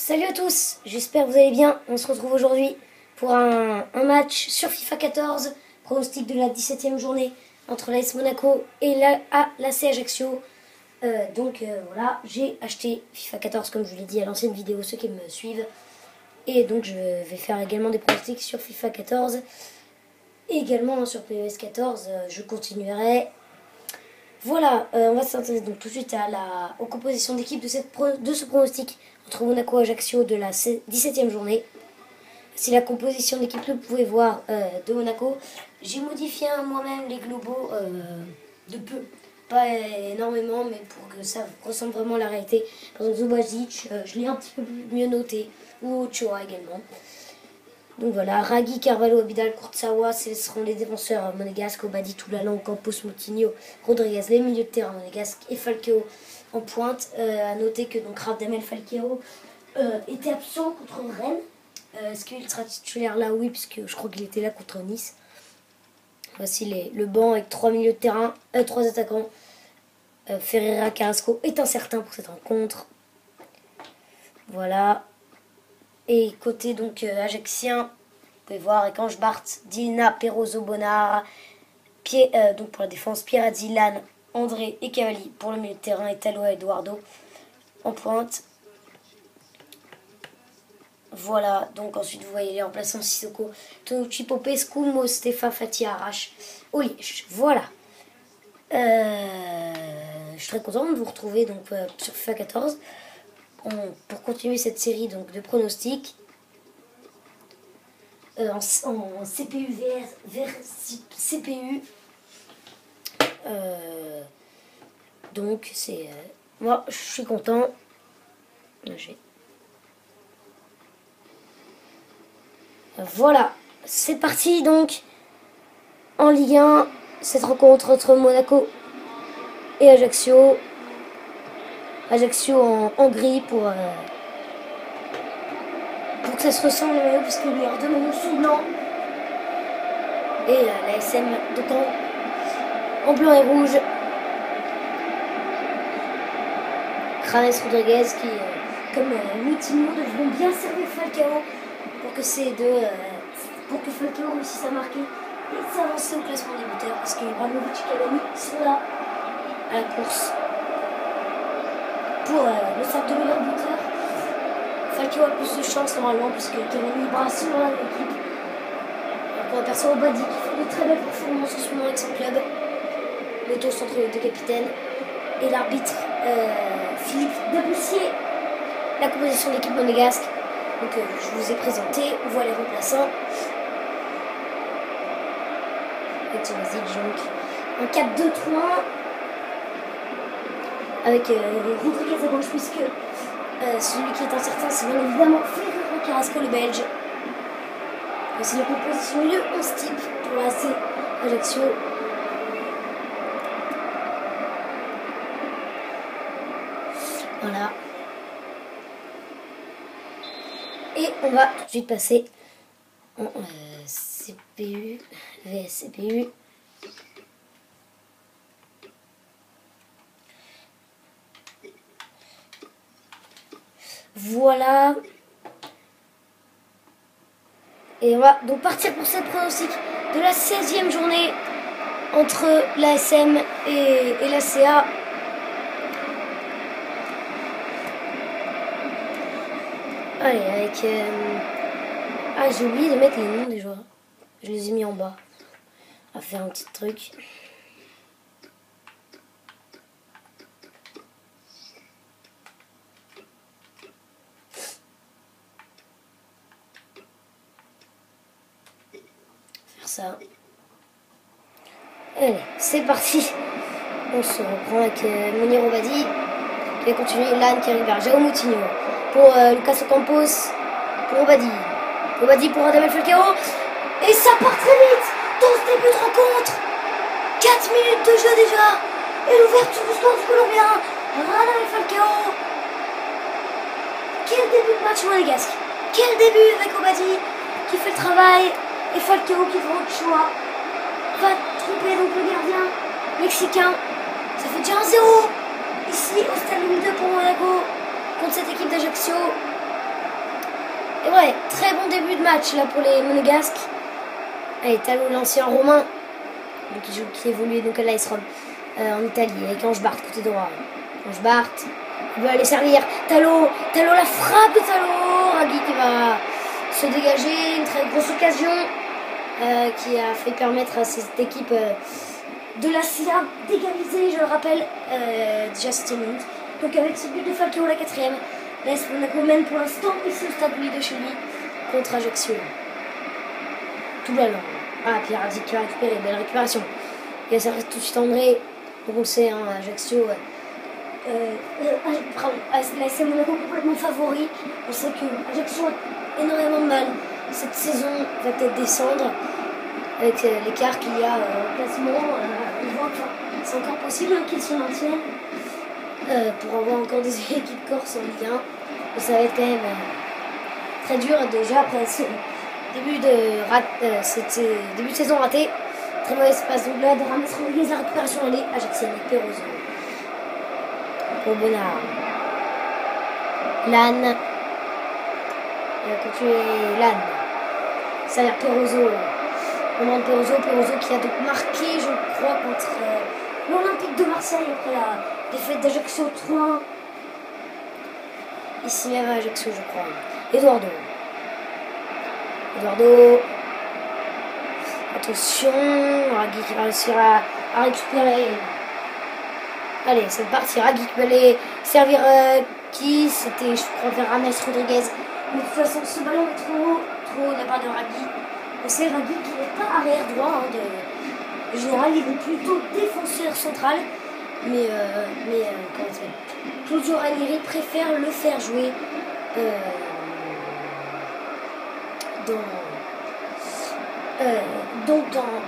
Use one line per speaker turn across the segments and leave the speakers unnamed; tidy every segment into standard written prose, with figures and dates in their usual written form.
Salut à tous, j'espère que vous allez bien. On se retrouve aujourd'hui pour un match sur FIFA 14, pronostic de la 17e journée entre l'AS Monaco et l'AC Ajaccio. Voilà, j'ai acheté FIFA 14 comme je vous l'ai dit à l'ancienne vidéo, ceux qui me suivent. Et donc je vais faire également des pronostics sur FIFA 14. Et également sur PES 14, je continuerai. Voilà, on va s'intéresser donc tout de suite aux compositions d'équipe de ce pronostic entre Monaco et Ajaccio de la 17e journée. C'est la composition d'équipe que vous pouvez voir de Monaco. J'ai modifié moi-même les globaux de peu, pas énormément, mais pour que ça ressemble vraiment à la réalité. Par exemple, Zubazic, je l'ai un petit peu mieux noté, ou Ochoa également. Donc voilà, Ragui, Carvalho, Abidal, Kurzawa, ce seront les défenseurs monégasques, Obadi, Toulalan, Campos, Moutinho, Rodriguez, les milieux de terrain monégasques et Falcao en pointe. À noter que donc Radamel Falcao était absent contre Rennes. Est-ce qu'il sera titulaire là? Oui, puisque je crois qu'il était là contre Nice. Voici le banc avec 3 milieux de terrain, 3 attaquants. Ferreira Carrasco est incertain pour cette rencontre. Voilà. Et côté donc ajaxien, vous pouvez voir Ekange, Barthes, Dilna, Perroso, Bonnard, donc pour la défense, Pierazzi, Lan, André et Cavalli pour le milieu de terrain, et Taloa et Eduardo en pointe. Voilà, donc ensuite vous voyez les remplaçants: Sissoko, Tonucci, Popescu, Mostefa, Fati, Arrache, Oliège. Voilà. Je suis très content de vous retrouver donc sur FIFA 14 pour continuer cette série donc de pronostics en CPU vers CPU. Donc c'est moi je suis content. Voilà, c'est parti donc en Ligue 1, cette rencontre entre Monaco et Ajaccio. Ajaccio en gris pour que ça se ressemble au maillot, puisque lui a deux maillots sous blanc. Et la SM de Caen en blanc et rouge. James Rodriguez qui, comme Moutinho, devront bien servir Falcao pour que Falcao réussisse à marquer et s'avancer au classement des buteurs, parce que Ibrahimovic et Cavani sont là à la course pour le sac de meilleur buteur. Falcao a plus de chance normalement, puisque Cavani brasse sur l'équipe. On aperçoit Obadi qui fait de très belles performances en ce moment avec son club. Le toast entre les deux capitaines. Et l'arbitre Philippe Deboussier. La composition de l'équipe monégasque. Donc je vous ai présenté, on voit les remplaçants. Avec Zubazic donc en 4-2-3. Avec Rodriguez à gauche, puisque celui qui est incertain, c'est bien évidemment Ferreira Carrasco, le Belge. C'est la composition milieu 11 type pour l'AC Ajaccio. Voilà. Et on va tout de suite passer en CPU, VS CPU. Voilà. Et on va donc partir pour cette pronostic de la 16e journée entre l'ASM et l'ACA. Allez, avec... Ah, j'ai oublié de mettre les noms des joueurs. Je les ai mis en bas. On va faire un petit truc. Ça. Allez, c'est parti. On se reprend avec Mounir Obadi qui va continuer. Lan qui arrive vers João Moutinho pour Lucas Campos, pour Obadi pour Radamel Falcao, et ça part très vite dans ce début de rencontre. 4 minutes de jeu déjà, et l'ouverture du score du Colombien Radamel Falcao. Quel début de match monégasque, quel début avec Obadi qui fait le travail. Et Falcao qui fait autre choix. Va tromper donc le gardien mexicain. Ça fait déjà 1-0 ici au stade Louis II pour Monaco contre cette équipe d'Ajaccio. Et ouais, très bon début de match là pour les Monégasques. Allez, Talo, l'ancien Romain, qui évolue donc à l'AS Rome en Italie, avec Ange Bart côté droit. Ange Bart, il veut aller servir. Talo, la frappe de Talo. Ragui qui va se dégager, une très grosse occasion qui a fait permettre à cette équipe de la CIA d'égaliser, je le rappelle, déjà 7 minutes. Donc avec ce but de Falcao, la 4e, l'AS Monaco mène pour l'instant ici au stade Louis de Chély contre Ajaccio. Tout ballon. Ah, Pierre-Adi qui va récupérer, belle récupération. Il va s'arrêter tout de suite André. Donc on le sait, hein, Ajaccio, l'AS Monaco complètement favori. On sait que Ajaccio a énormément de mal. Cette saison va peut-être descendre avec l'écart qu'il y a au classement. Ils voient que c'est encore possible qu'ils se maintiennent pour avoir encore des équipes corse en Ligue 1. Mais ça va être quand même très dur déjà après ce début de saison raté. Très mauvaise passe donc là de Rames Rodriguez, la récupération elle est ajaxienne avec Perroso. Pour Bonnard. Lannes. Il va continuer Lannes. Ça a l'air Perroso. Moment de Perroso qui a donc marqué, je crois, contre l'Olympique de Marseille après la défaite d'Ajaccio 3-1. Ici même à Ajaccio, je crois. Eduardo. Attention, Ragui qui va réussir à récupérer. Allez, c'est parti. Ragui qui va aller servir qui c'était, je crois, vers Rames Rodriguez. Mais de toute façon, ce ballon est trop haut de la part de Ragui. On sait Ragui qui n'est pas arrière droit. En général, il est plutôt défenseur central. Mais comment ça s'appelle, Claudio Ranieri préfère le faire jouer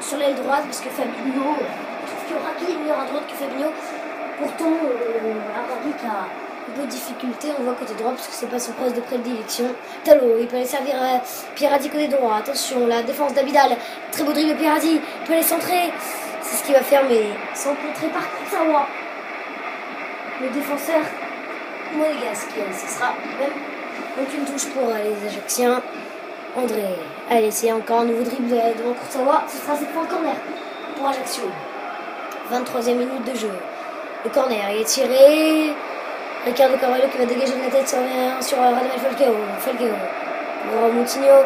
sur l'aile droite parce que Fabinho, je trouve que Ragui est meilleur à droite que Fabinho. Pourtant, Ragui qui a un peu de difficulté, on voit côté droit parce que c'est pas son poste de prédilection. Talo, il peut aller servir Pierre-Adi côté droit. Attention, la défense d'Abidal, très beau dribble de Pierre-Adi, il peut aller centrer. C'est ce qu'il va faire, mais sans contrer par Kurzawa, le défenseur monégasque. Ce sera même donc une touche pour les Ajacciens. André, allez, c'est encore un nouveau dribble devant Kurzawa. Ce sera cette fois un corner pour Ajaccio. 23e minute de jeu. Le corner, il est tiré. Ricardo Carvalho qui va dégager de la tête sur Radamel Falcao. Pour Moutinho.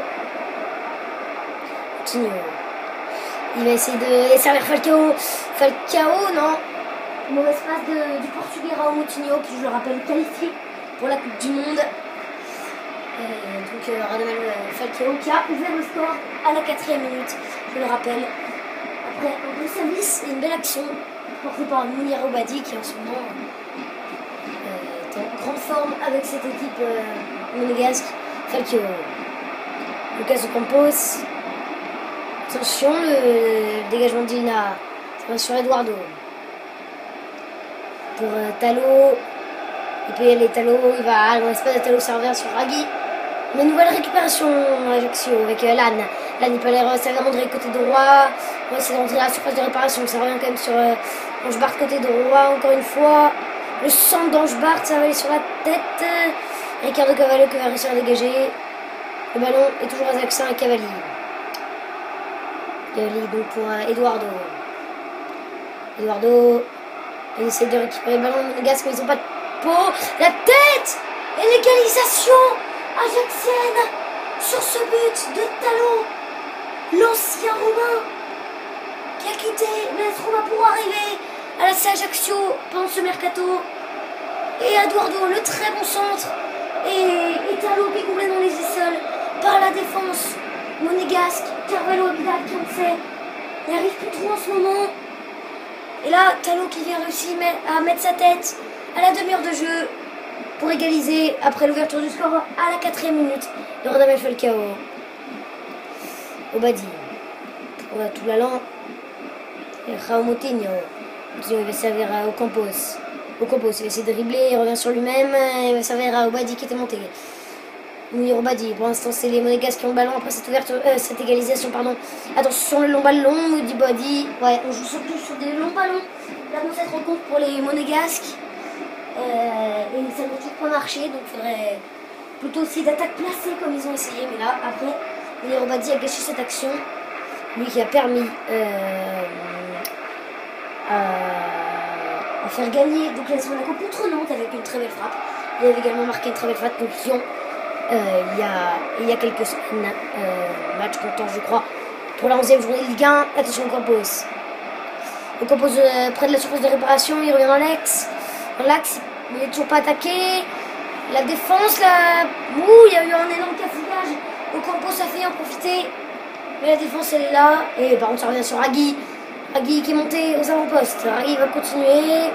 Il va essayer de servir Falcao. Non. Mauvaise passe du Portugais Raul Moutinho, qui, je le rappelle, qualifié pour la Coupe du Monde. Donc Radamel Falcao qui a ouvert le score à la 4e minute, je le rappelle. Après un bon service et une belle action portée par Mounir Obadi qui en ce moment est en grande forme avec cette équipe monégasque. Falcao. Lucas Ocampos. Attention, le dégagement d'Ilna. Ça va sur Eduardo. Pour Talo. Il peut y aller Talo. Il va dans l'espace de Talo, ça revient sur Ragui. Une nouvelle récupération à Ajaccio avec Lannes. Lannes, il peut aller servir André côté droit. On va essayer d'entrer à la surface de réparation. Ça revient quand même sur Ange Bart côté droit. Encore une fois. Le centre d'Ange Bart, ça va aller sur la tête. Ricardo Carvalho qui va réussir à dégager. Le ballon est toujours Ajaxien et Cavalli. Donc pour Eduardo. Il essaie de récupérer le ballon monégasque, mais ils n'ont pas de peau. La tête et l'égalisation ajaxienne sur ce but de Talo, l'ancien Romain qui a quitté l'AS Roma pour arriver à la Ajaccio pendant ce mercato. Et Eduardo, le très bon centre. Et Talo qui est complètement laissé seul par la défense monégasque. Carvalho Abidal qui on sait n'y arrive plus trop en ce moment. Et là, Talo qui vient réussir à mettre sa tête à la demi-heure de jeu pour égaliser après l'ouverture du score à la 4e minute de Radamel Falcao. Obadi. Pour tout l'allant. Et Raul Moutinho. Il va servir à Ocampos. Il va essayer de dribbler, il revient sur lui-même. Il va servir à Obadi qui était monté. Mounir Obadi, pour l'instant c'est les Monégasques qui ont le ballon après cette égalisation, pardon. Attention, le long ballon, Obadi. Ouais, on joue surtout sur des longs ballons là dans cette rencontre pour les Monégasques. Et ça n'a toujours pas marché, donc il faudrait plutôt aussi d'attaque placée comme ils ont essayé. Mais là, après, Néliro Badi a gâché cette action. Lui qui a permis à faire gagner donc l'AS Monaco contre Nantes avec une très belle frappe. Il avait également marqué une très belle frappe contre Lyon il y a quelques semaines. Match comptant, je crois, pour la 11e journée de Ligue 1. Attention, Campos. On compose près de la surface de réparation, il revient dans l'axe. Dans l'axe, il n'est toujours pas attaqué. La défense, là, il y a eu un énorme cafouillage. Campos a fait en profiter. Mais la défense, elle est là. Et par contre, ça revient sur Ragui. Ragui qui est monté aux avant-postes. Ragui va continuer.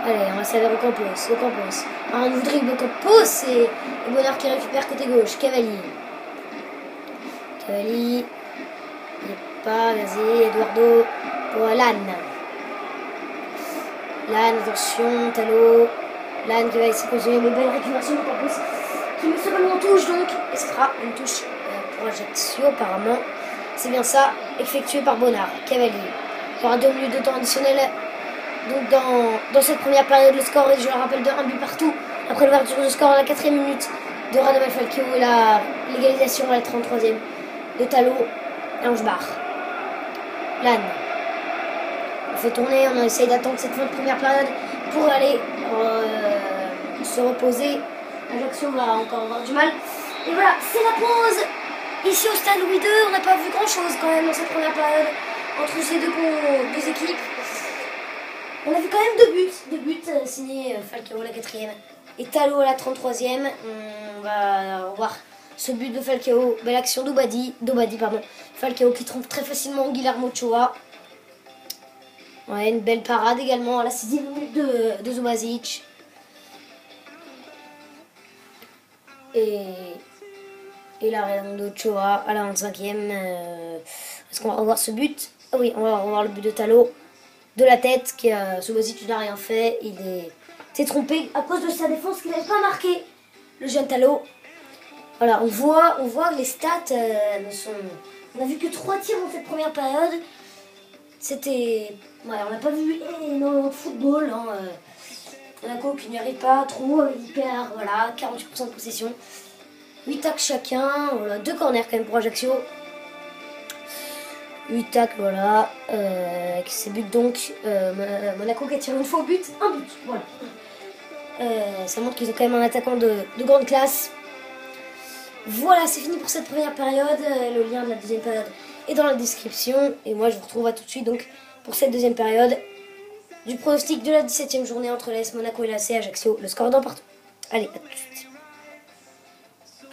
Allez, on va s'avérer au Campos. Un nouveau dribble Campos et Bonheur qui récupère côté gauche. Cavalli. Il n'est pas gazé. Eduardo pour Lannes. Lannes, attention, Talot. Lannes qui va essayer de continuer. Mais belle récupération de Campos qui met ce ballon en touche donc. Et ce sera une touche pour Ajaccio apparemment. C'est bien ça, effectué par Bonnard. Cavalli. Il y aura 2 minutes de temps additionnel. Donc dans cette première période, le score est, je le rappelle, de 1 but partout. Après l'ouverture du score à la 4e minute de Radamel Falcao et la l'égalisation à la 33e de Talot et Angebar. Lannes. On fait tourner, on essaye d'attendre cette fin de première période pour aller se reposer. Ajaccio va encore avoir du mal. Et voilà, c'est la pause. Ici au stade Louis II, on n'a pas vu grand chose quand même dans cette première période entre ces deux équipes. On a vu quand même 2 buts signés Falcao la 4e et Talot à la 33e. On va voir ce but de Falcao, belle action d'Obadi, Falcao qui trompe très facilement Guillermo Ochoa. Ouais, une belle parade également à la 6e minute de Zubazic. Et la raison d'Ochoa à la 25e. Est-ce qu'on va revoir ce but? Ah oui, on va revoir le but de Talot. De la tête, qui Zubazic n'a rien fait. Il s'est trompé à cause de sa défense qu'il n'avait pas marqué. Le jeune Talot. Voilà, on voit que les stats ne sont... On n'a vu que 3 tirs dans cette première période. C'était... Ouais, on n'a pas vu énormément de football. Hein. Monaco qui n'y arrive pas trop. Il perd, voilà, 48% de possession. 8 tacles chacun. Voilà, 2 corners quand même pour Ajaccio. 8 tacles, voilà. Qui buts donc. Monaco qui a tiré une fois au but. Un but, voilà. Ça montre qu'ils ont quand même un attaquant de grande classe. Voilà, c'est fini pour cette première période. Le lien de la deuxième période est dans la description. Et moi, je vous retrouve à tout de suite donc pour cette deuxième période du pronostic de la 17e journée entre l'AS Monaco et l'AC Ajaccio. Le score d'un partout. Allez, à tout de suite.